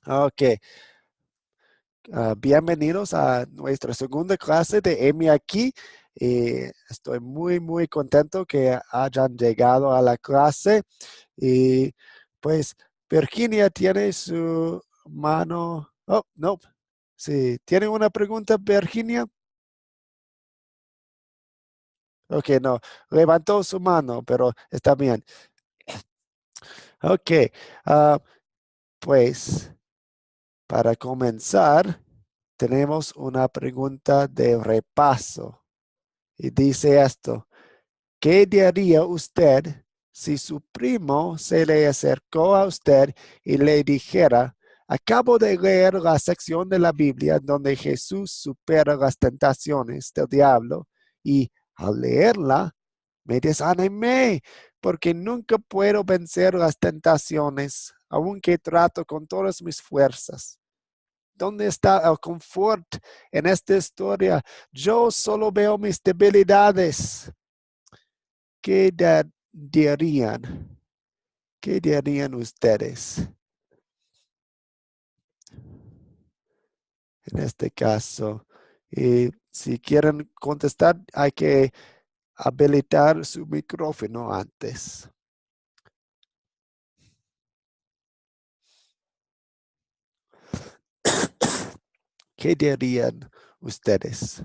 Ok. Bienvenidos a nuestra segunda clase de EMI aquí. Estoy muy contento que hayan llegado a la clase. Y pues Virginia tiene su mano. Oh, no. Sí, ¿tiene una pregunta, Virginia? Ok, no. Levantó su mano, pero está bien. Ok. ah, pues para comenzar, tenemos una pregunta de repaso. Y dice esto, ¿qué diría usted si su primo se le acercó a usted y le dijera, acabo de leer la sección de la Biblia donde Jesús supera las tentaciones del diablo y al leerla me desanimé porque nunca puedo vencer las tentaciones, aunque trato con todas mis fuerzas? ¿Dónde está el confort en esta historia? Yo solo veo mis debilidades. ¿Qué dirían? ¿Qué dirían ustedes en este caso? Y si quieren contestar, hay que habilitar su micrófono antes. ¿Qué dirían ustedes?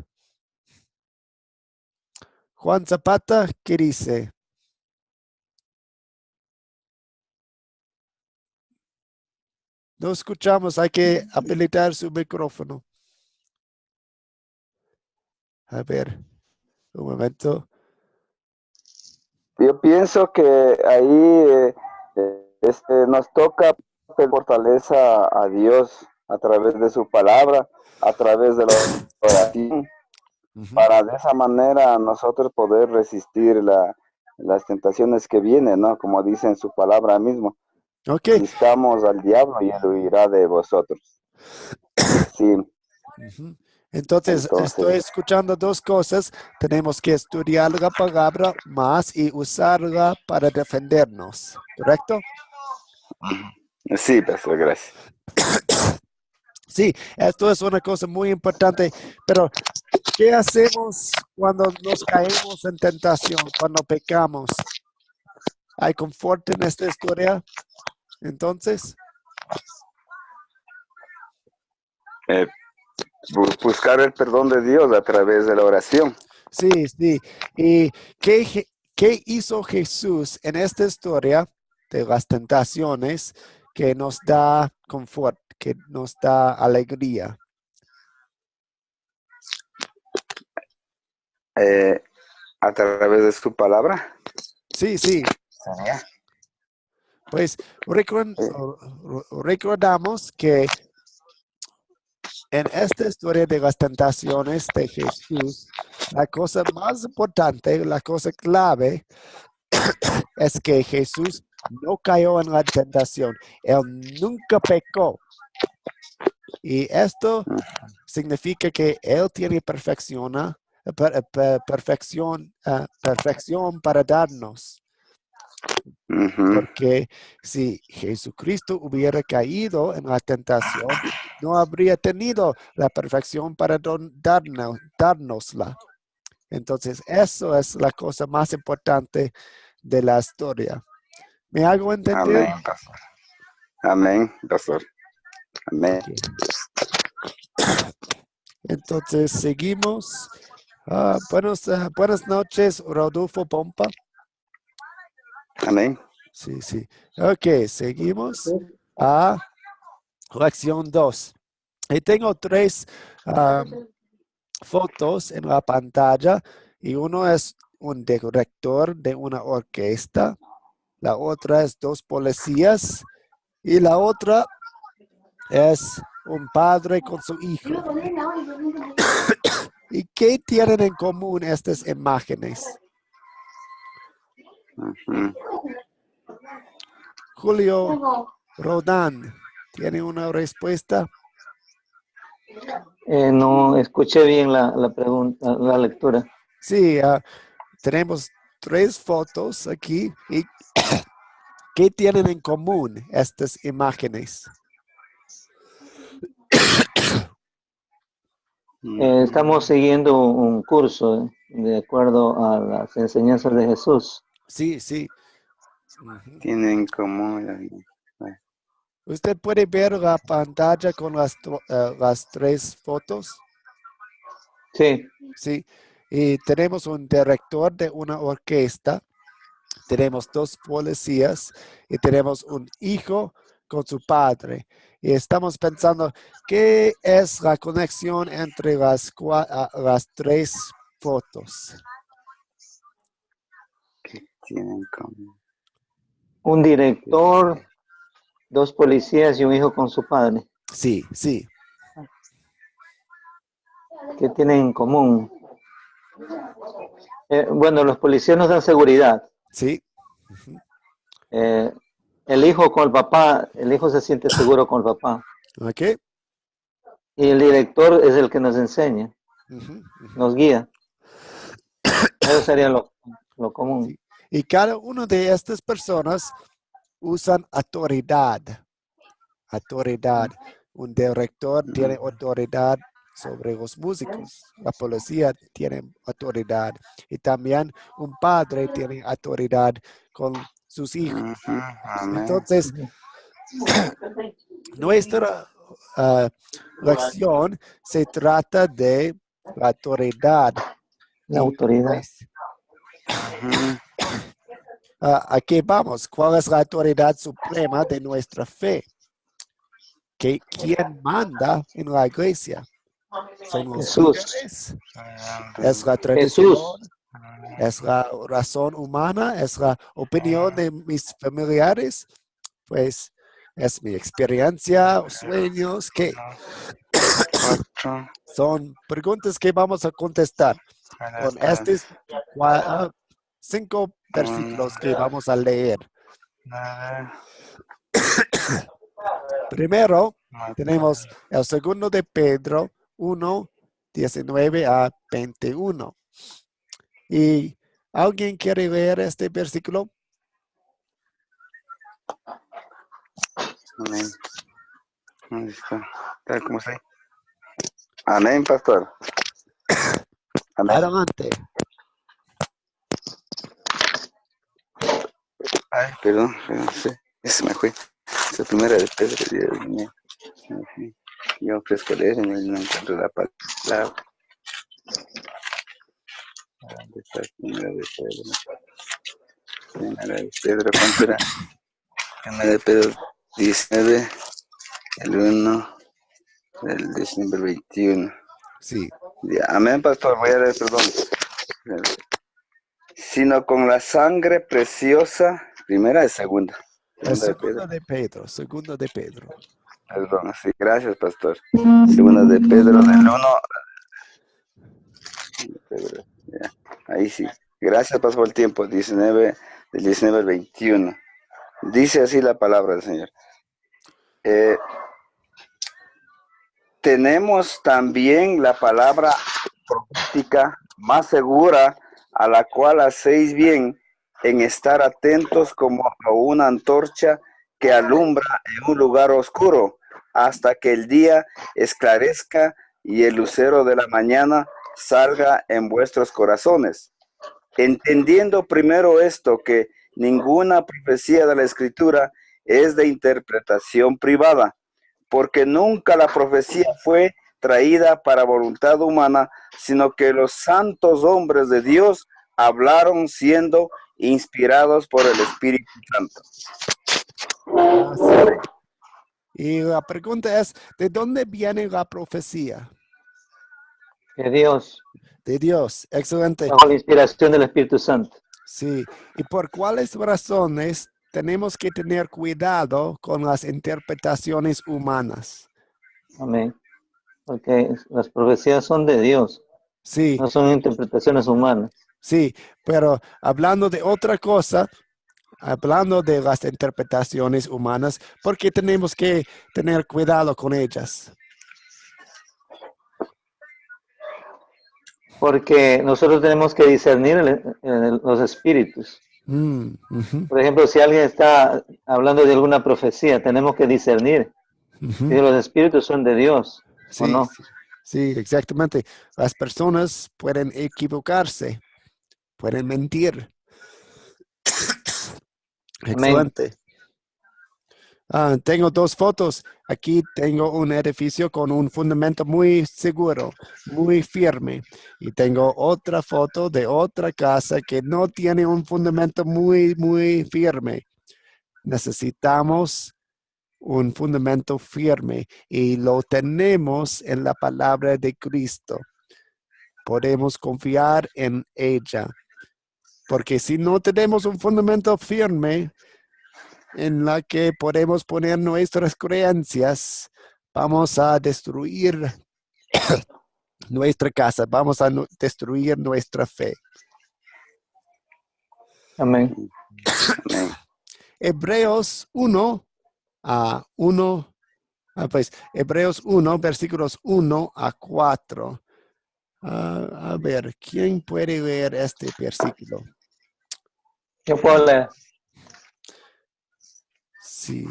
Juan Zapata, ¿qué dice? No escuchamos, hay que habilitar su micrófono. A ver, un momento. Yo pienso que ahí nos toca fortaleza a Dios a través de su palabra, a través de la oración, Ujú. para de esa manera nosotros poder resistir las tentaciones que vienen, ¿no? Como dice en su palabra mismo, Ok. resistamos al diablo y él huirá de vosotros. Sí, Ujú. Entonces, estoy entonces, escuchando dos cosas. Tenemos que estudiar la palabra más y usarla para defendernos, ¿correcto? sí, pastor, gracias. Sí, esto es una cosa muy importante, pero ¿qué hacemos cuando nos caemos en tentación, cuando pecamos? ¿Hay confort en esta historia? Entonces, Eh, Buscar el perdón de Dios a través de la oración. sí. ¿Y qué hizo Jesús en esta historia de las tentaciones que nos da confort, que nos da alegría? eh, a través de su palabra. Sí. ¿Sería? Pues Eh, recordamos que en esta historia de las tentaciones de Jesús, la cosa más importante, la cosa clave, es que Jesús no cayó en la tentación. Él nunca pecó. Y esto significa que Él tiene perfección para darnos. ujú. Porque si Jesucristo hubiera caído en la tentación, no habría tenido la perfección para dárnosla. Entonces, eso es la cosa más importante de la historia. ¿Me hago entender? Amén, pastor. Amén, pastor. Amén. Ok. Entonces, seguimos. Buenas noches, Rodolfo Pompa. Amén. Sí. Ok, seguimos a lección 2. Y tengo tres ah, fotos en la pantalla y uno es un director de una orquesta, la otra es dos policías y la otra es un padre con su hijo. ¿Y qué tienen en común estas imágenes? Ujú. Julio Rodán, ¿tiene una respuesta? No escuché bien la pregunta, la lectura. Sí, tenemos tres fotos aquí. ¿Y qué tienen en común estas imágenes? Estamos siguiendo un curso de acuerdo a las enseñanzas de Jesús. Sí, sí. Ujú. Tienen en común. Usted puede ver la pantalla con las tres fotos. Sí, Sí. Y tenemos un director de una orquesta. Tenemos dos policías y tenemos un hijo con su padre. Y estamos pensando, ¿qué es la conexión entre las tres fotos? ¿Qué tienen en común? un director, dos policías y un hijo con su padre. Sí, sí, ¿Qué tienen en común? Bueno, los policías nos dan seguridad. sí. Ujú. Eh, el hijo con el papá, el hijo se siente seguro con el papá. Ok. Y el director es el que nos enseña, Ujú, ujú. nos guía. Eso sería lo común. Sí. Y cada una de estas personas usan autoridad. Autoridad. Un director tiene autoridad sobre los músicos. La policía tiene autoridad. Y también un padre tiene autoridad con sus hijos. Amén. Entonces, nuestra lección se trata de la autoridad. La Y autoridad. pues, aquí vamos. ¿Cuál es la autoridad suprema de nuestra fe? ¿Quién manda en la iglesia? ¿Son los Jesús. líderes? ¿Es la Jesús. tradición? ¿Es la razón humana? ¿Es la opinión de mis familiares? Pues es mi experiencia, sueños, que son preguntas que vamos a contestar con estos 5 versículos que vamos a leer. Primero, tenemos el segundo de Pedro 1, 19 a 21. ¿Y alguien quiere leer este versículo? Amén. ¿Dónde está? Tal como está ahí. Amén, pastor. Amén. Adelante. Ay, perdón, sí. Ese me fue. Es la primera de Pedro. Dios mío. Yo ofrezco leer en el no encuentro la palabra. ¿Dónde está la primera de Pedro? Primera de Pedro, ¿cuánto era? Primera de Pedro 19, el 1, del 19 21. Sí. Amén, pastor. Voy a leer, perdón. Sino con la sangre preciosa, primera y segunda. El Segunda de Pedro. segundo de Pedro. Perdón, sí, gracias, pastor. Segunda de Pedro, del 1. Pedro, ya. Ahí sí. Gracias, pastor, por el tiempo. 19, del 19 al 21. Dice así la palabra del Señor. Tenemos también la palabra profética más segura, a la cual hacéis bien en estar atentos como a una antorcha que alumbra en un lugar oscuro, hasta que el día esclarezca y el lucero de la mañana salga en vuestros corazones. Entendiendo primero esto, que ninguna profecía de la Escritura es de interpretación privada, porque nunca la profecía fue traída para voluntad humana, sino que los santos hombres de Dios hablaron siendo inspirados por el Espíritu Santo. Y la pregunta es, ¿de dónde viene la profecía? De Dios. De Dios. Excelente. Bajo la inspiración del Espíritu Santo. Sí. ¿Y por cuáles razones tenemos que tener cuidado con las interpretaciones humanas? Amén. Porque las profecías son de Dios, Sí, no son interpretaciones humanas. sí, pero hablando de otra cosa, hablando de las interpretaciones humanas, ¿por qué tenemos que tener cuidado con ellas? Porque nosotros tenemos que discernir los espíritus. Ujú, Por ejemplo, si alguien está hablando de alguna profecía, tenemos que discernir ujú. si los espíritus son de Dios o Sí, no. sí, Sí, exactamente. Las personas pueden equivocarse, pueden mentir. Amén. Excelente. Tengo dos fotos. Aquí tengo un edificio con un fundamento muy seguro, muy firme. Y tengo otra foto de otra casa que no tiene un fundamento muy firme. Necesitamos un fundamento firme y lo tenemos en la palabra de Cristo. Podemos confiar en ella. Porque si no tenemos un fundamento firme, en la que podemos poner nuestras creencias, vamos a destruir nuestra casa, vamos a destruir nuestra fe. Amén. Amén. Hebreos 1 a 1, Hebreos 1, versículos 1 a 4. A ver, ¿quién puede leer este versículo? Yo puedo leer. Sí.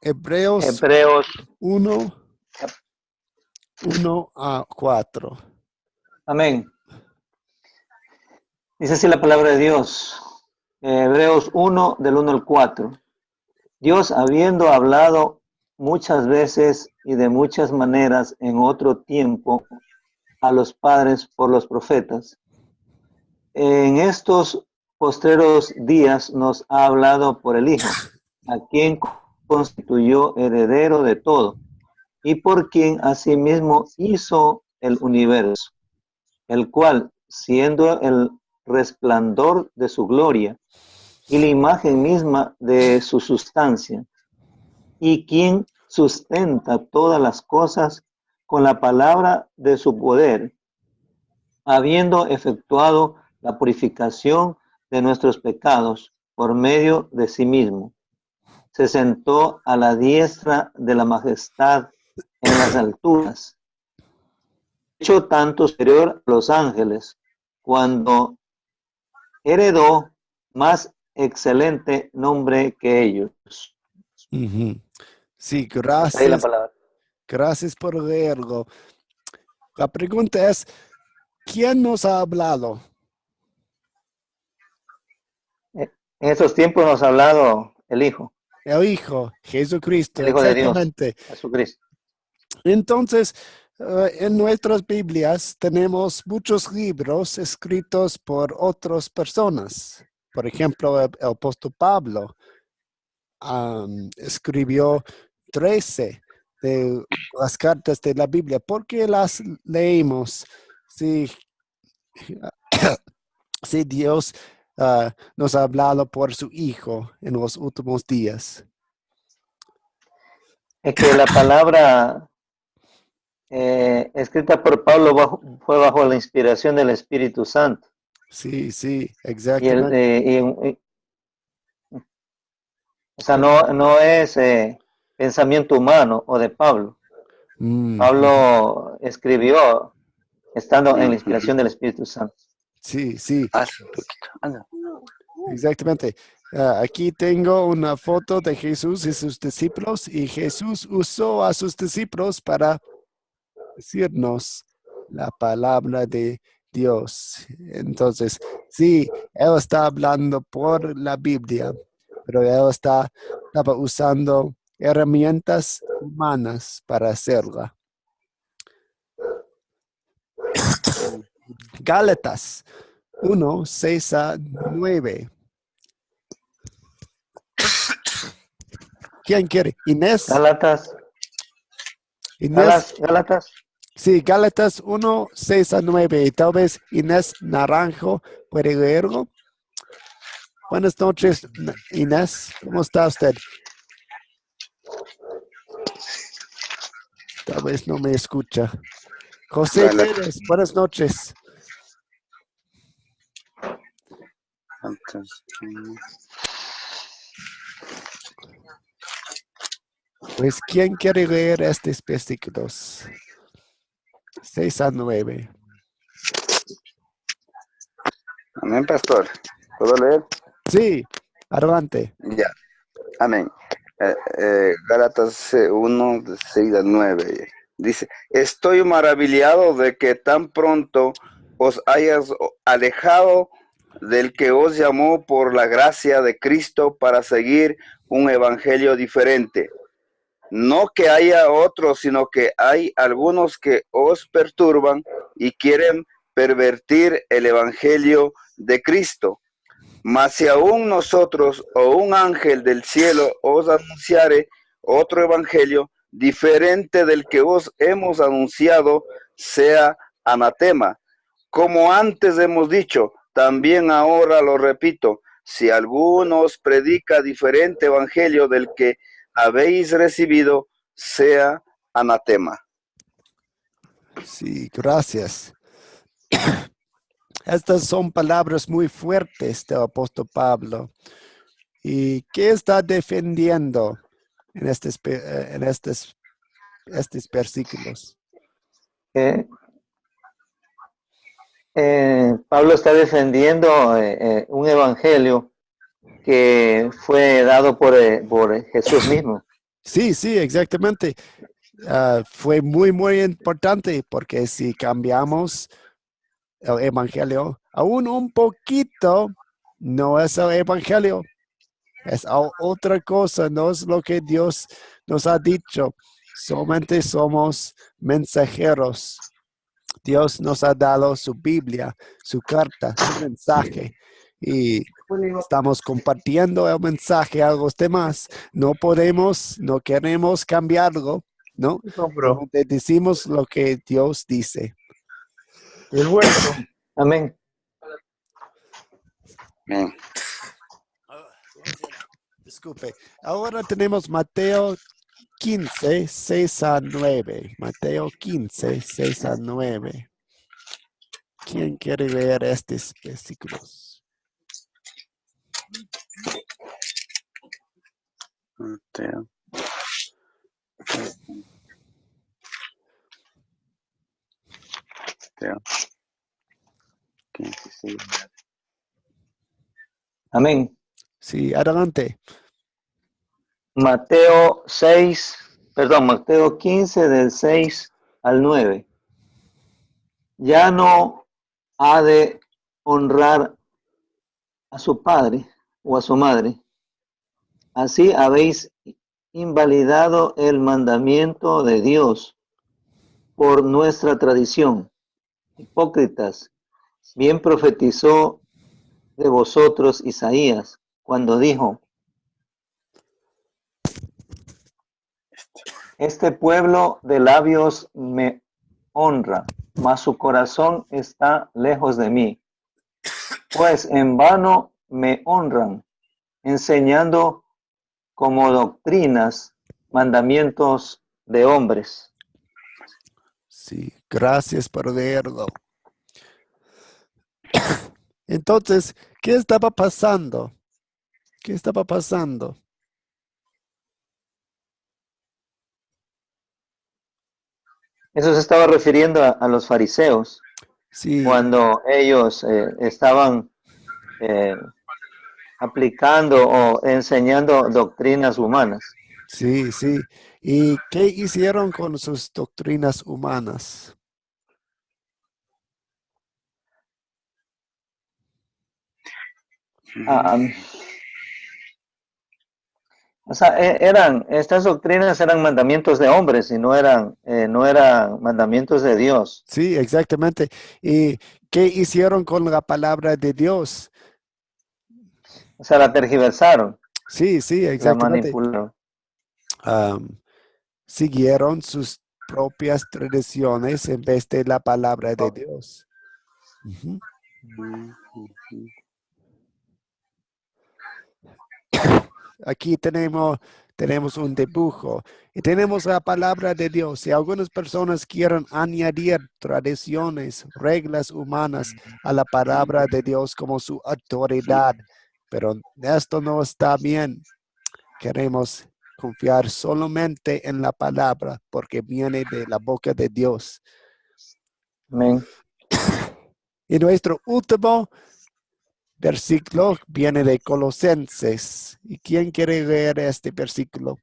Hebreos Hebreos. 1, 1 a 4. Amén. Dice así la palabra de Dios. Hebreos 1, del 1 al 4. Dios, habiendo hablado muchas veces y de muchas maneras en otro tiempo a los padres por los profetas, en estos postreros días nos ha hablado por el Hijo, a quien constituyó heredero de todo, y por quien asimismo hizo el universo, el cual, siendo el resplandor de su gloria y la imagen misma de su sustancia, y quien sustenta todas las cosas con la palabra de su poder, habiendo efectuado la purificación de nuestros pecados por medio de sí mismo, se sentó a la diestra de la majestad en las alturas, hecho tanto superior a los ángeles, cuando heredó más excelente nombre que ellos. Ujú. Sí, Hasta ahí la gracias. palabra. Gracias por leerlo. La pregunta es, ¿quién nos ha hablado? En estos tiempos nos ha hablado El Hijo, Jesucristo, el Hijo de Dios, exactamente. Jesucristo. Entonces, en nuestras Biblias tenemos muchos libros escritos por otras personas. Por ejemplo, el apóstol Pablo escribió 13 de las cartas de la Biblia. ¿Por qué las leemos? Si, si Dios nos ha hablado por su Hijo en los últimos días. Es que la palabra escrita por Pablo fue bajo la inspiración del Espíritu Santo. Sí, sí, Y el, exactamente. o sea, no es pensamiento humano o de Pablo. Ujú. Pablo escribió estando en la Ujú. inspiración del Espíritu Santo. Sí, sí, Hazlo un poquito. Anda. exactamente. Aquí tengo una foto de Jesús y sus discípulos y Jesús usó a sus discípulos para decirnos la palabra de Dios. Entonces, sí, Él está hablando por la Biblia, pero Él estaba usando herramientas humanas para hacerla. Gálatas 1, 6 a 9. ¿Quién quiere? Inés. Gálatas, Inés. Gálatas. Sí, Gálatas 1, 6 a 9. Y tal vez Inés Naranjo puede leerlo. Buenas noches, Inés. ¿Cómo está usted? Tal vez no me escucha. José Gálatas. Pérez, buenas noches. Pues, ¿quién quiere leer estos versículos? 6 a 9. Amén, pastor. ¿Puedo leer? Sí, adelante. Ya. Amén. Gálatas 1, de 6 a 9. Dice, estoy maravillado de que tan pronto os hayas alejado del que os llamó por la gracia de Cristo para seguir un evangelio diferente. No que haya otros, sino que hay algunos que os perturban y quieren pervertir el evangelio de Cristo. Mas si aún nosotros o un ángel del cielo os anunciare otro evangelio diferente del que os hemos anunciado, sea anatema. Como antes hemos dicho, también ahora lo repito, si alguno os predica diferente evangelio del que habéis recibido, sea anatema. Sí, gracias. Estas son palabras muy fuertes del apóstol Pablo. ¿Y qué está defendiendo en estos versículos? Pablo está defendiendo un evangelio que fue dado por Jesús mismo. Sí, sí, exactamente. Fue muy importante porque si cambiamos el evangelio aún un poquito, no es el evangelio, es otra cosa, no es lo que Dios nos ha dicho. Solamente somos mensajeros. Dios nos ha dado su Biblia, su carta, su mensaje. Y estamos compartiendo el mensaje a los demás. No podemos, no queremos cambiarlo, ¿no? Solamente decimos lo que Dios dice. El vuelto. Amén. Amén. Disculpe. Ahora tenemos Mateo 15, 6 a 9. Mateo 15, 6 a 9. ¿Quién quiere leer estos versículos? Mateo. Mateo 15, 6. Amén. Sí, adelante. Mateo 15 del 6 al 9. Ya no ha de honrar a su padre o a su madre. Así habéis invalidado el mandamiento de Dios por nuestra tradición. Hipócritas, bien profetizó de vosotros Isaías cuando dijo: este pueblo de labios me honra, mas su corazón está lejos de mí. Pues en vano me honran, enseñando como doctrinas mandamientos de hombres. Sí, gracias por leerlo. Entonces, ¿qué estaba pasando? ¿Qué estaba pasando? Eso se estaba refiriendo a los fariseos, Sí, cuando ellos estaban aplicando o enseñando doctrinas humanas. sí, sí. ¿Y qué hicieron con sus doctrinas humanas? O sea, estas doctrinas eran mandamientos de hombres y no eran mandamientos de Dios. Sí, exactamente. ¿Y qué hicieron con la palabra de Dios? O sea, la tergiversaron, Sí, sí, la exactamente. manipularon. Siguieron sus propias tradiciones en vez de la palabra de Dios. Ujú. Aquí tenemos un dibujo y tenemos la palabra de Dios. Y algunas personas quieren añadir tradiciones, reglas humanas a la palabra de Dios como su autoridad. Pero esto no está bien. Queremos confiar solamente en la palabra porque viene de la boca de Dios. Amén. Y nuestro último versículo viene de Colosenses. ¿Y quién quiere leer este versículo?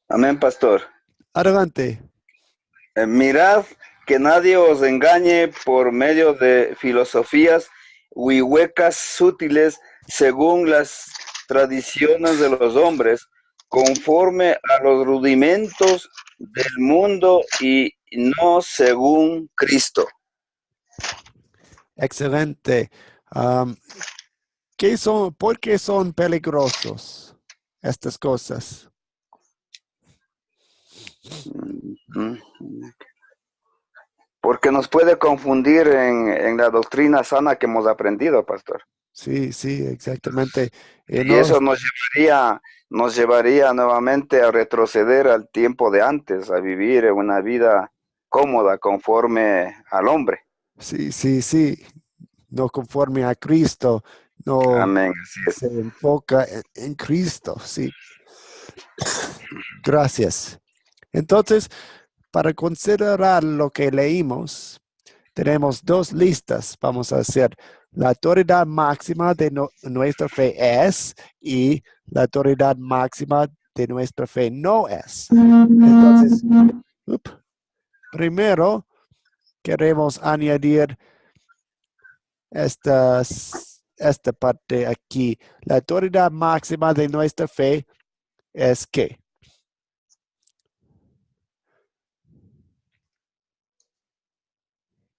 Amén, pastor. Adelante. Mirad que nadie os engañe por medio de filosofías huecas sutiles según las tradiciones de los hombres, conforme a los rudimentos del mundo y no según Cristo. Excelente. ¿Por qué son peligrosos estas cosas? Porque nos puede confundir en la doctrina sana que hemos aprendido, pastor. Sí, sí, exactamente. Y eso nos llevaría nuevamente a retroceder al tiempo de antes, a vivir una vida cómoda conforme al hombre. Sí, sí, sí. No conforme a Cristo, no Amén, así es. se enfoca en Cristo. Sí. Gracias. Entonces, para considerar lo que leímos, tenemos dos listas. Vamos a hacer la autoridad máxima de nuestra fe es y la autoridad máxima de nuestra fe no es. Entonces, primero queremos añadir esta parte aquí. La autoridad máxima de nuestra fe es ¿qué?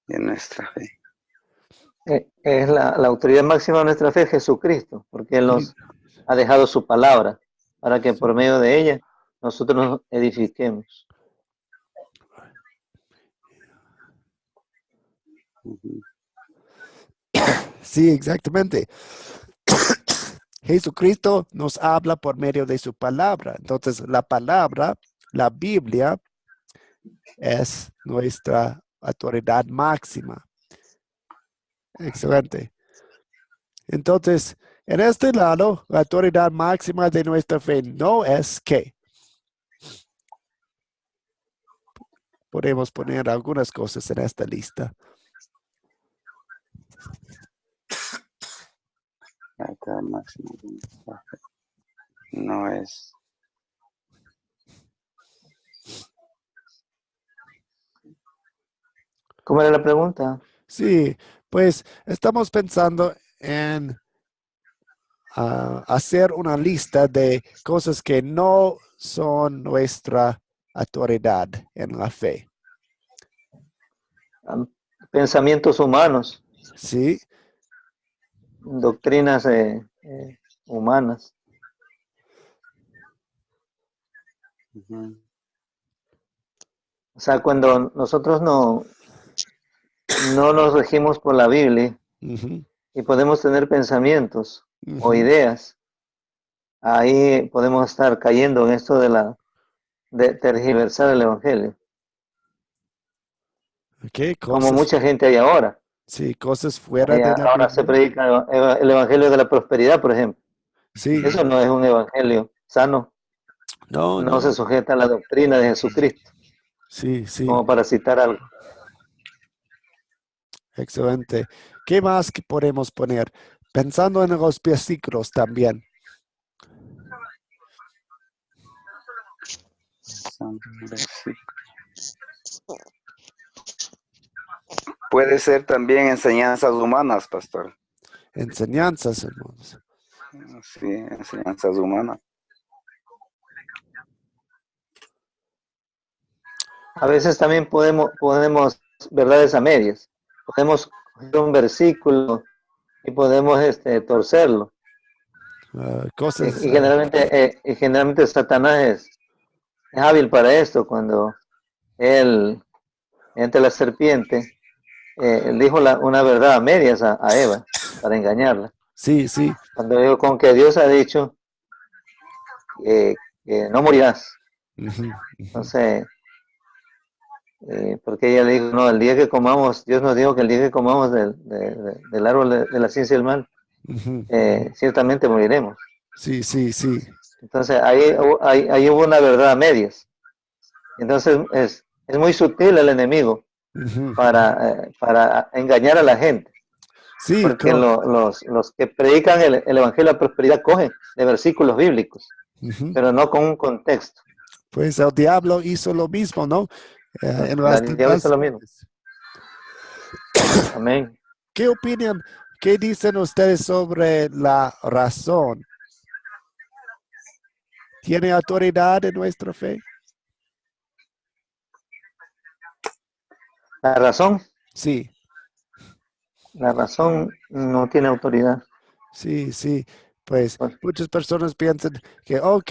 En nuestra fe. Es la autoridad máxima de nuestra fe, Jesucristo, porque Él nos ha dejado su palabra para que por medio de ella nosotros nos edifiquemos. Sí, exactamente. Jesucristo nos habla por medio de su palabra. Entonces, la palabra, la Biblia, es nuestra autoridad máxima. Excelente. Entonces, en este lado, la autoridad máxima de nuestra fe no es ¿qué? Podemos poner algunas cosas en esta lista. No es. ¿Cómo era la pregunta? Sí, pues estamos pensando en hacer una lista de cosas que no son nuestra autoridad en la fe. Pensamientos humanos, Sí, doctrinas humanas. O sea, cuando nosotros no nos regimos por la Biblia y podemos tener pensamientos o ideas, ahí podemos estar cayendo en esto de tergiversar el Evangelio. Okay, Como mucha gente hay ahora. Sí, cosas fuera de la Ahora se Biblia. predica el Evangelio de la prosperidad, por ejemplo. Sí. Eso no es un evangelio sano. No se sujeta a la doctrina de Jesucristo. Sí, sí. Como para citar algo. Excelente. ¿Qué más que podemos poner? Pensando en los versículos también. Puede ser también enseñanzas humanas, pastor. Enseñanzas, hermanos. Sí, enseñanzas humanas. A veces también podemos verdades a medias. Podemos coger un versículo y podemos torcerlo. Cosas. Y generalmente Satanás es hábil para esto. Cuando él, entre la serpiente, él dijo una verdad a medias a Eva para engañarla. Sí, sí. Cuando dijo con que Dios ha dicho que no morirás. Entonces, porque ella le dijo, no, el día que comamos, Dios nos dijo que el día que comamos del árbol de la ciencia del mal, ciertamente moriremos. Sí, sí, sí. Entonces, ahí hubo una verdad a medias. Entonces, es muy sutil el enemigo para engañar a la gente. Sí, Porque los que predican el evangelio de la prosperidad cogen de versículos bíblicos Ujú. pero no con un contexto. Pues el diablo hizo lo mismo, ¿no? En las El diablo hizo lo mismo. tentaciones. Amén. ¿Qué opinan? ¿Qué dicen ustedes sobre la razón? ¿Tiene autoridad en nuestra fe? La razón Sí, no tiene autoridad. sí, sí. Pues Pues, muchas personas piensan que, ok,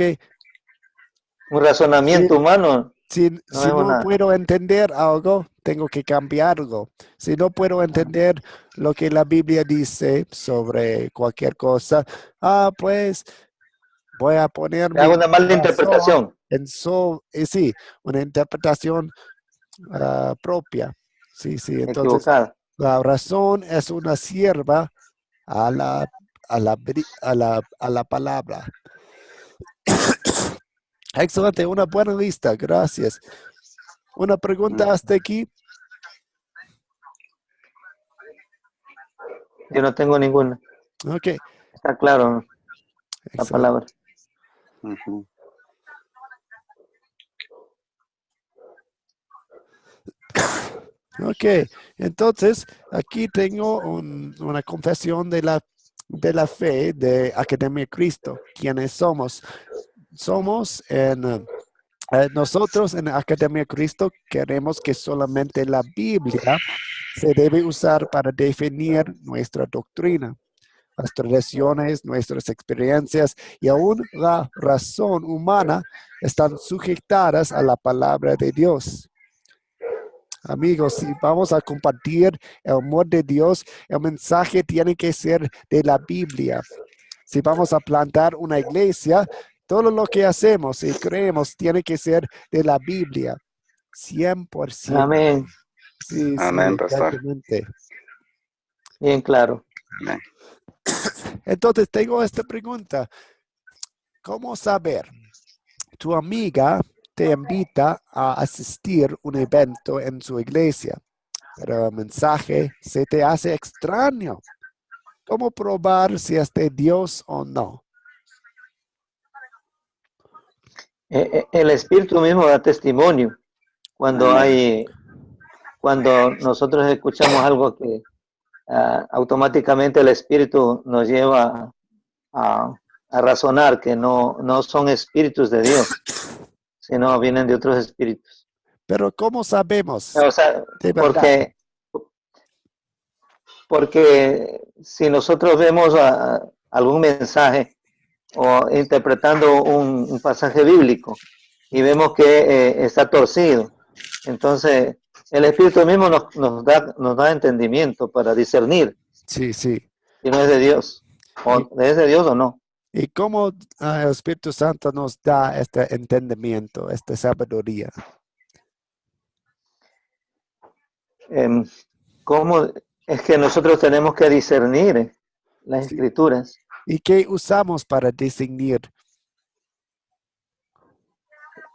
un razonamiento si, humano no si es no una... puedo entender algo, tengo que cambiarlo. Si no puedo entender lo que la Biblia dice sobre cualquier cosa, pues voy a poner Hago mi una mala razón interpretación, en sí, una interpretación propia. Sí, sí. Entonces, equivocada. la razón es una sierva a a la palabra. Excelente, una buena lista, gracias. Una pregunta hasta aquí. Yo no tengo ninguna. Ok, Está claro la excelente. palabra. Ujú. Ok, entonces aquí tengo una confesión de la fe de Academia Cristo. ¿Quiénes somos? Somos nosotros en Academia Cristo queremos que solamente la Biblia se debe usar para definir nuestra doctrina, las tradiciones, nuestras experiencias y aún la razón humana están sujetadas a la palabra de Dios. Amigos, si vamos a compartir el amor de Dios, el mensaje tiene que ser de la Biblia. Si vamos a plantar una iglesia, todo lo que hacemos y creemos tiene que ser de la Biblia. 100%. Amén. Sí, sí, Amén, pastor. exactamente. Bien claro. Amén. Entonces, tengo esta pregunta. ¿Cómo saber? Tu amiga te invita a asistir a un evento en su iglesia, pero el mensaje se te hace extraño. ¿Cómo probar si es de Dios o no? El Espíritu mismo da testimonio Amén. cuando nosotros escuchamos algo que automáticamente el Espíritu nos lleva a, a razonar que no son espíritus de Dios, sino vienen de otros espíritus. Pero ¿cómo sabemos O sea, de verdad? porque, porque si nosotros vemos algún mensaje o interpretando un pasaje bíblico y vemos que está torcido, entonces el Espíritu mismo nos da entendimiento para discernir Sí, sí. si no es de Dios, ¿Y, o es de Dios o no. y cómo el Espíritu Santo nos da este entendimiento, esta sabiduría? Eh, ¿Cómo es que nosotros tenemos que discernir las Sí. escrituras? ¿Y qué usamos para discernir?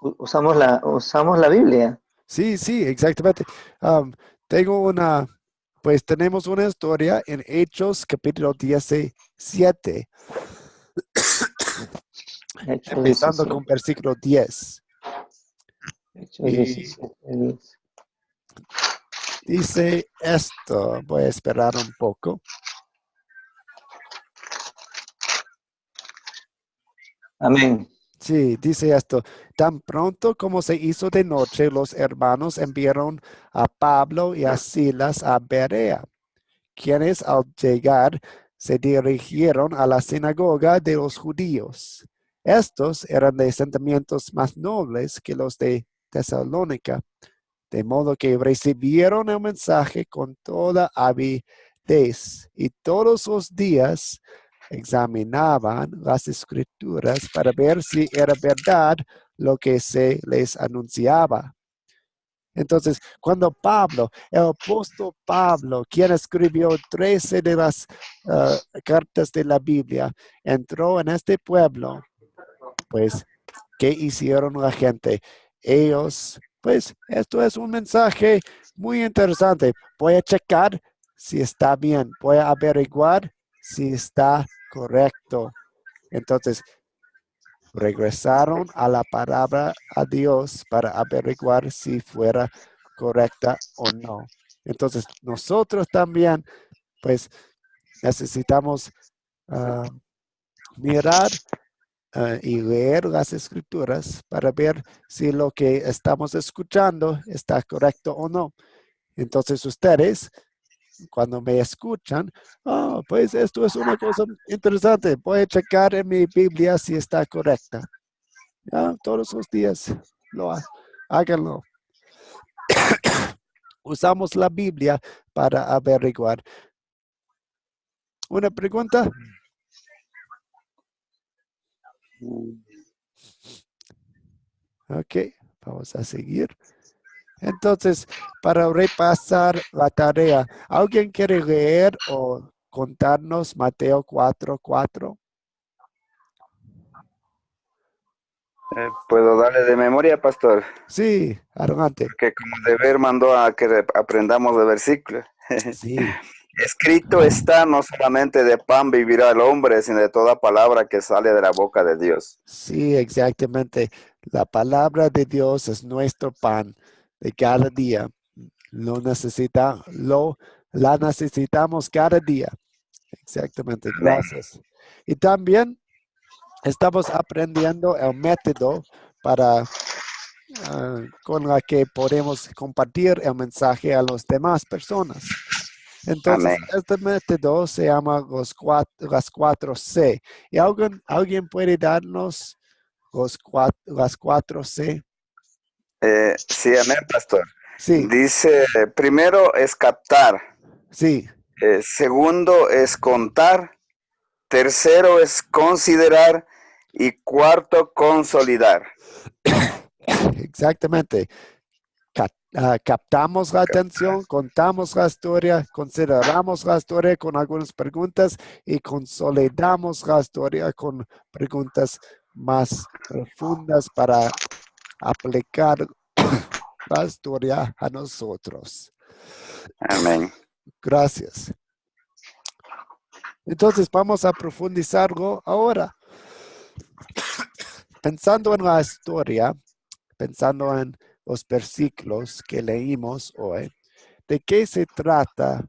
Usamos la Biblia. Sí, sí, exactamente. Um, tengo pues tenemos una historia en Hechos capítulo 17, Hechos empezando 17. con versículo 10. Hechos Y 17. 10. dice esto, voy a esperar un poco. Amén. Sí, dice esto. Tan pronto como se hizo de noche, los hermanos enviaron a Pablo y a Silas a Berea, quienes al llegar se dirigieron a la sinagoga de los judíos. Estos eran de sentimientos más nobles que los de Tesalónica, de modo que recibieron el mensaje con toda avidez y todos los días examinaban las escrituras para ver si era verdad lo que se les anunciaba. Entonces, cuando Pablo, el apóstol Pablo, quien escribió 13 de las cartas de la Biblia, entró en este pueblo, pues, ¿qué hicieron la gente? Ellos, pues, esto es un mensaje muy interesante. Voy a checar si está bien, voy a averiguar si está correcto. Entonces, regresaron a la palabra a Dios para averiguar si fuera correcta o no. Entonces, nosotros también, pues, necesitamos mirar y leer las escrituras para ver si lo que estamos escuchando está correcto o no. Entonces, ustedes, cuando me escuchan, pues esto es una cosa interesante. Voy a checar en mi Biblia si está correcta. Ya, todos los días háganlo. Usamos la Biblia para averiguar. ¿Una pregunta? Ok, vamos a seguir. Entonces, para repasar la tarea, ¿alguien quiere leer o contarnos Mateo 4:4? ¿Puedo darle de memoria, pastor? Sí, adelante. Porque como deber mandó a que aprendamos de versículos. Sí, Escrito está, no solamente de pan vivirá el hombre, sino de toda palabra que sale de la boca de Dios. sí, exactamente. La palabra de Dios es nuestro pan de cada día. La necesitamos cada día. Exactamente, Amén. gracias. Y también estamos aprendiendo el método con la que podemos compartir el mensaje a las demás personas. Entonces, Amén. este método se llama las 4C. ¿Y alguien puede darnos las 4C? Sí, amén, pastor. Sí, Dice, primero es captar, sí, segundo es contar, tercero es considerar y cuarto consolidar. exactamente. Captamos la atención, contamos la historia, consideramos la historia con algunas preguntas y consolidamos la historia con preguntas más profundas para aplicar la historia a nosotros. Amén. Gracias. Entonces vamos a profundizarlo ahora. Pensando en la historia, pensando en los versículos que leímos hoy, ¿de qué se trata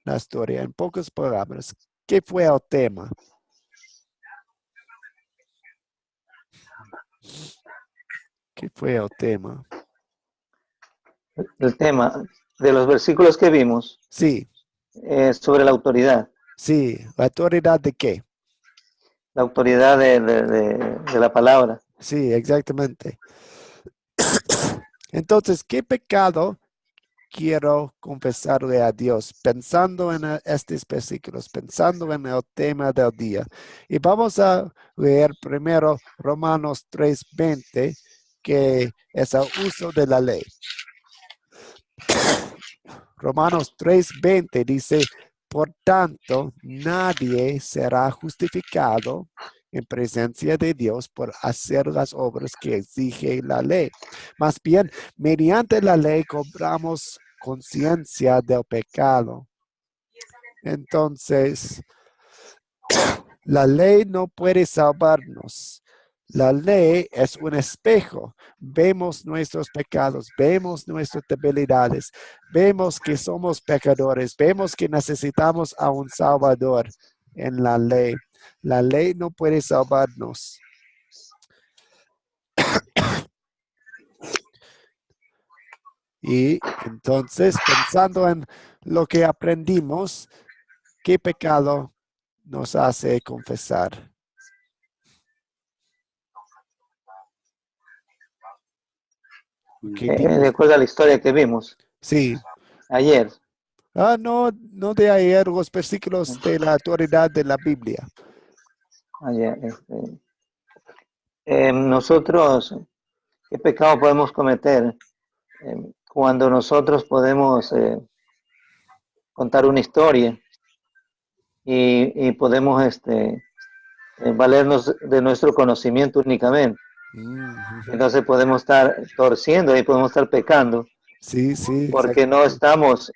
la historia? En pocas palabras, ¿qué fue el tema? ¿Qué fue el tema? El tema de los versículos que vimos Sí, es sobre la autoridad. sí, ¿la autoridad de qué? La autoridad de la palabra. Sí, exactamente. Entonces, ¿qué pecado quiero confesarle a Dios? Pensando en estos versículos, pensando en el tema del día. Y vamos a leer primero Romanos 3:20, que es el uso de la ley. Romanos 3:20 dice, por tanto, nadie será justificado en presencia de Dios por hacer las obras que exige la ley. Más bien, mediante la ley cobramos conciencia del pecado. Entonces, la ley no puede salvarnos. La ley es un espejo. Vemos nuestros pecados, vemos nuestras debilidades, vemos que somos pecadores, vemos que necesitamos a un Salvador en la ley. La ley no puede salvarnos. Y entonces, pensando en lo que aprendimos, ¿qué pecado nos hace confesar? De acuerdo a la historia que vimos Sí. ayer. No de ayer, los versículos de la autoridad de la Biblia. Ayer nosotros, ¿qué pecado podemos cometer cuando nosotros podemos contar una historia y podemos valernos de nuestro conocimiento únicamente? Entonces podemos estar torciendo y podemos estar pecando. Sí, sí, porque exactamente.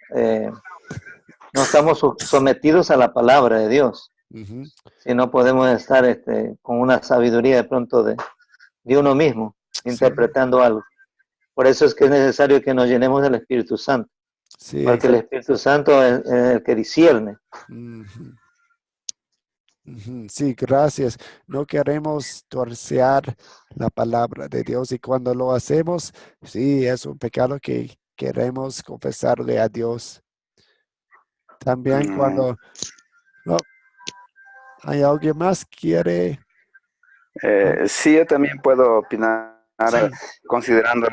no estamos sometidos a la palabra de Dios. Ujú. Si no podemos estar con una sabiduría de pronto de uno mismo, Sí, interpretando algo. Por eso es que es necesario que nos llenemos del Espíritu Santo, sí, porque el Espíritu Santo es el que discierne. Ujú, ujú. Sí, gracias. No queremos torcer la palabra de Dios y cuando lo hacemos, sí, es un pecado que queremos confesarle a Dios. También Mm, cuando no, hay alguien más que quiere. sí, yo también puedo opinar Sí, considerando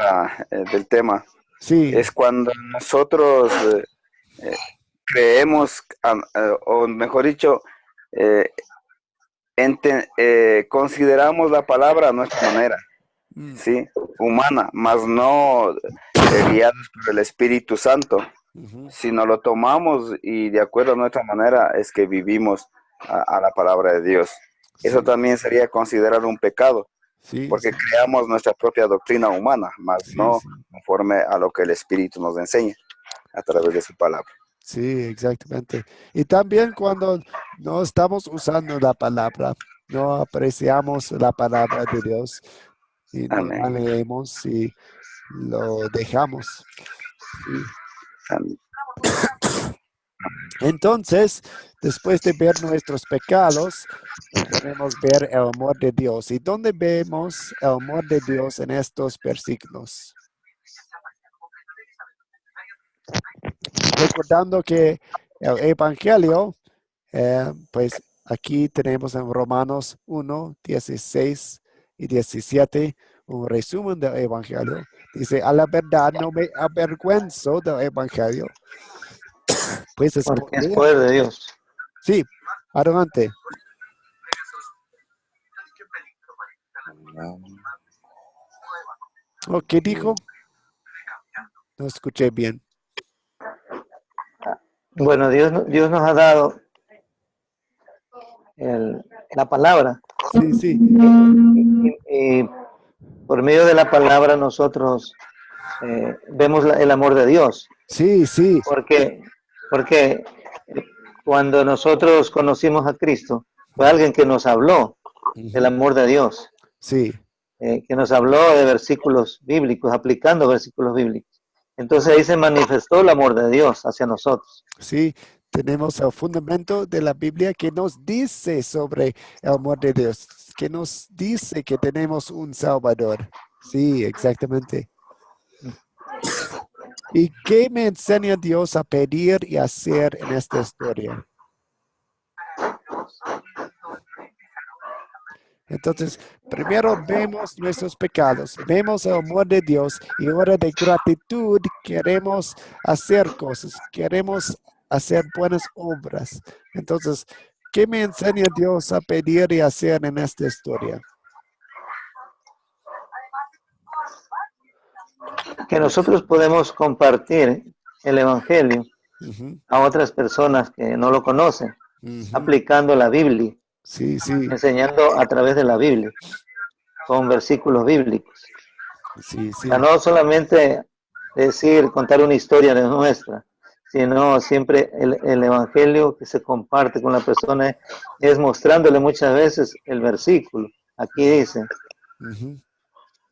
del tema. sí. Es cuando nosotros eh, creemos, o mejor dicho, eh, consideramos la palabra a nuestra manera, Mm, ¿sí? Humana, mas no guiados por el Espíritu Santo. ujú. Si no lo tomamos y de acuerdo a nuestra manera es que vivimos a la palabra de Dios. Eso Sí, también sería considerado un pecado, sí, porque sí, creamos nuestra propia doctrina humana, mas sí, no sí. conforme a lo que el Espíritu nos enseña a través de su palabra. Sí, exactamente. Y también cuando no estamos usando la palabra, no apreciamos la palabra de Dios y no la Amén. leemos y lo dejamos. Sí. Amén. Entonces, después de ver nuestros pecados, podemos ver el amor de Dios. ¿Y dónde vemos el amor de Dios en estos versículos? Recordando que el Evangelio, pues aquí tenemos en Romanos 1, 16 y 17 un resumen del Evangelio. Dice, a la verdad no me avergüenzo del Evangelio, pues es Porque es poder. poder de Dios. Sí, adelante. ¿O qué dijo? No escuché bien. Bueno, Dios nos ha dado la palabra Sí, sí, y por medio de la palabra nosotros vemos el amor de Dios. sí, sí. Porque, porque cuando nosotros conocimos a Cristo, fue alguien que nos habló del Ujú. amor de Dios, Sí, que nos habló de versículos bíblicos, aplicando versículos bíblicos. Entonces ahí se manifestó el amor de Dios hacia nosotros. sí. Tenemos el fundamento de la Biblia que nos dice sobre el amor de Dios, que nos dice que tenemos un Salvador. Sí, exactamente. ¿Y qué me enseña Dios a pedir y hacer en esta historia? Entonces, primero vemos nuestros pecados, vemos el amor de Dios y ahora de gratitud queremos hacer cosas, queremos hacer buenas obras. Entonces, ¿qué me enseña Dios a pedir y hacer en esta historia? Que nosotros podemos compartir el Evangelio Ujú, a otras personas que no lo conocen, ujú. aplicando la Biblia, Sí, sí, enseñando a través de la Biblia, con versículos bíblicos. sí, O sea, sí, no solamente decir, contar una historia de nuestra, sino siempre el evangelio que se comparte con la persona es mostrándole muchas veces el versículo. Aquí dice, ujú.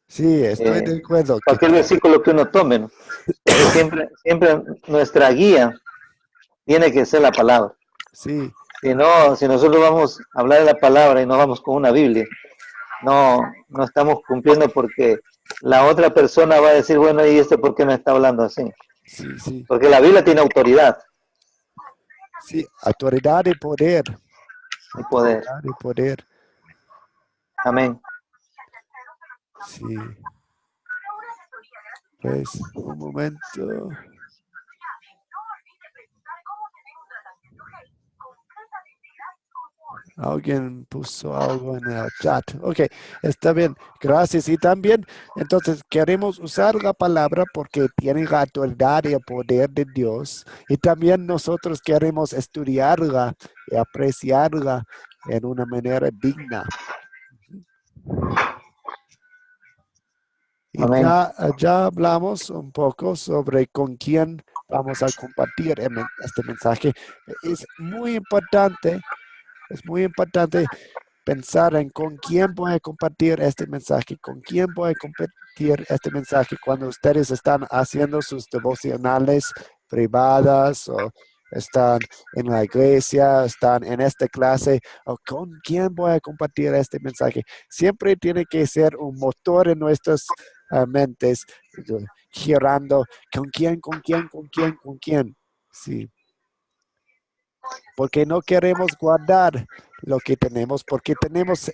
Sí, estoy eh, de acuerdo que cualquier versículo que uno tome, ¿no? Pero siempre nuestra guía tiene que ser la palabra. sí, Si no, si nosotros vamos a hablar de la palabra y no vamos con una Biblia, no estamos cumpliendo porque la otra persona va a decir, bueno, ¿y este por qué me está hablando así? sí, sí, Porque la Biblia tiene autoridad sí, autoridad y poder, y poder. autoridad y poder, Amén. sí, pues un momento. Alguien puso algo en el chat. Ok, está bien. Gracias. Y también, entonces, queremos usar la palabra porque tiene la autoridad y el poder de Dios. Y también nosotros queremos estudiarla y apreciarla en una manera digna. Y Amén. ya hablamos un poco sobre con quién vamos a compartir este mensaje. Es muy importante es muy importante pensar en con quién voy a compartir este mensaje, con quién voy a compartir este mensaje cuando ustedes están haciendo sus devocionales privadas o están en la iglesia, están en esta clase, o con quién voy a compartir este mensaje. Siempre tiene que ser un motor en nuestras mentes, girando, ¿con quién, con quién, con quién, con quién? Sí, porque no queremos guardar lo que tenemos, porque tenemos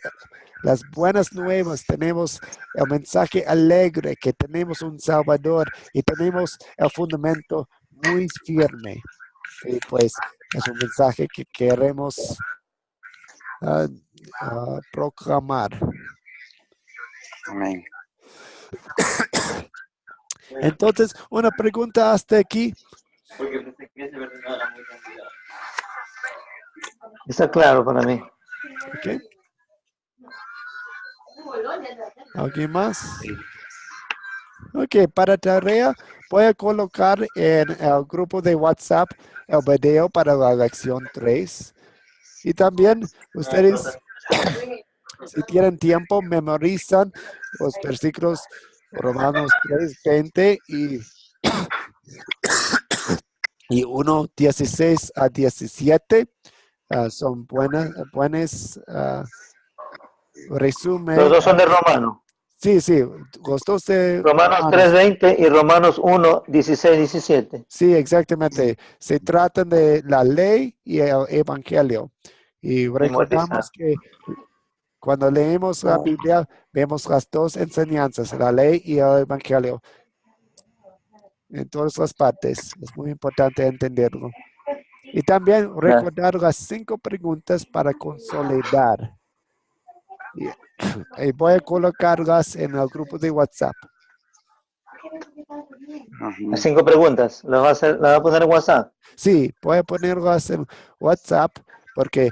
las buenas nuevas, tenemos el mensaje alegre, que tenemos un Salvador y tenemos el fundamento muy firme. Y pues es un mensaje que queremos ah, proclamar. Amén. Entonces, una pregunta hasta aquí. Está claro para mí. ¿Ok? ¿Alguien más? Ok, para tarea voy a colocar en el grupo de WhatsApp el video para la lección 3. Y también ustedes, si tienen tiempo, memorizan los versículos Romanos 3:20 y 1:16 a 17. Son buenos Los resumen. dos son de Romano. Sí, sí, los dos de Romanos Romanos. 3:20 y Romanos 1:16-17. Sí, exactamente. Se tratan de la ley y el evangelio. Y Memorizar. recordamos que cuando leemos la Biblia, vemos las dos enseñanzas, la ley y el evangelio, en todas las partes. Es muy importante entenderlo. Y también recordar las 5 preguntas para consolidar. Y, y voy a colocarlas en el grupo de WhatsApp. Las 5 preguntas. ¿Las va a poner en WhatsApp? Sí, voy a ponerlas en WhatsApp porque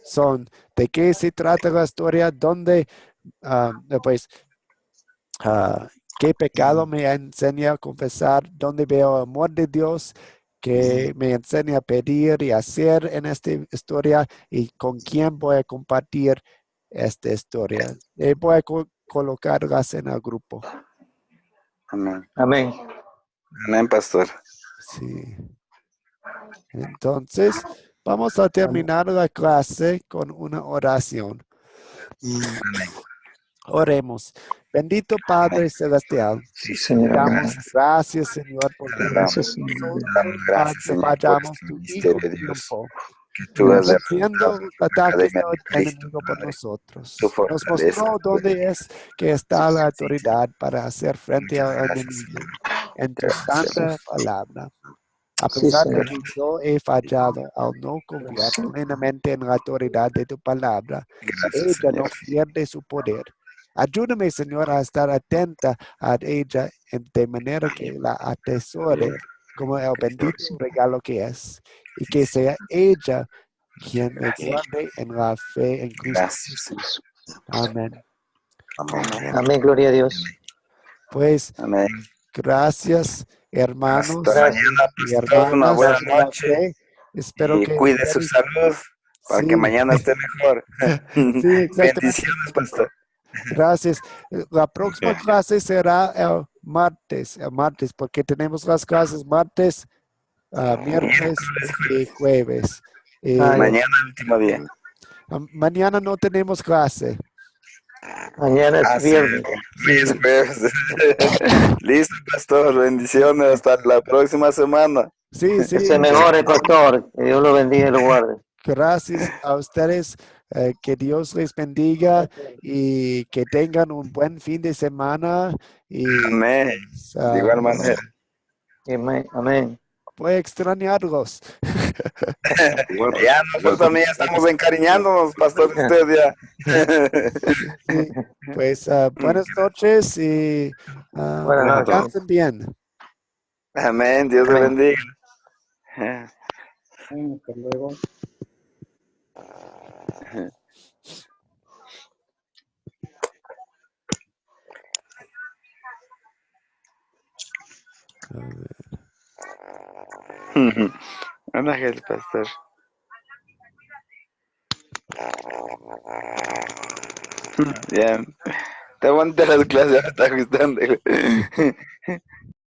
son de qué se trata la historia, dónde, pues, qué pecado me enseña a confesar, dónde veo el amor de Dios, que me enseña a pedir y hacer en esta historia y con quién voy a compartir esta historia. Voy a colocarlas en el grupo. Amén. Amén. Amén, pastor. Sí. Entonces, vamos a terminar la clase con una oración. Oremos. Bendito Padre Celestial, Sí, Señor, Señor, amén. gracias. gracias Señor, porque Gracias, Señor. nosotros Gracias, Señor, por fallamos este tu hijo ministerio, Dios, tiempo, que tú has venciendo derrotado los la ataques Academia de del Cristo, enemigo por Padre. Tu nosotros. Nos fortaleza, mostró dónde es que está la autoridad para hacer frente muchas al gracias, enemigo Señor. en tu Gracias, santa palabra. A Sí, pesar de Señor. que yo he fallado al no confiar plenamente en la autoridad de tu palabra, gracias, ella no Señor. pierde su poder. Ayúdame, Señor, a estar atenta a ella de manera que la atesore como el bendito regalo que es y que sea ella quien me guarde en la fe en Cristo Gracias, Señor. Jesús. Amén. Amén. Amén, gloria a Dios. Pues Amén. gracias, hermanos Hasta Gracias. mañana, y pastor. Una hermanas buena de la noche. fe. Espero Y que cuide su ustedes, salud para que sí, mañana esté mejor. sí, exactamente. Bendiciones, pastor. Gracias. La próxima clase será el martes, porque tenemos las clases martes, miércoles y jueves. Ah, ya. Mañana, último día. Mañana no tenemos clase. Mañana es Sí, viernes. es jueves. Listo, pastor. Bendiciones. Hasta la próxima semana. Sí, Que se sí. mejore, pastor. Que Dios lo bendiga y lo guarde. Gracias a ustedes. Que Dios les bendiga y que tengan un buen fin de semana. Y Amén. pues, De igual manera. Amén. Amén. voy a extrañarlos. Ya nosotros también estamos encariñándonos, pastor, de usted ya. Sí, pues buenas noches y Buenas noches. descansen bien. Amén. Dios le Amén. bendiga. Hasta luego. A ver. Buenas noches, pastor. Bien. Te aguanté las clases, me está gustando.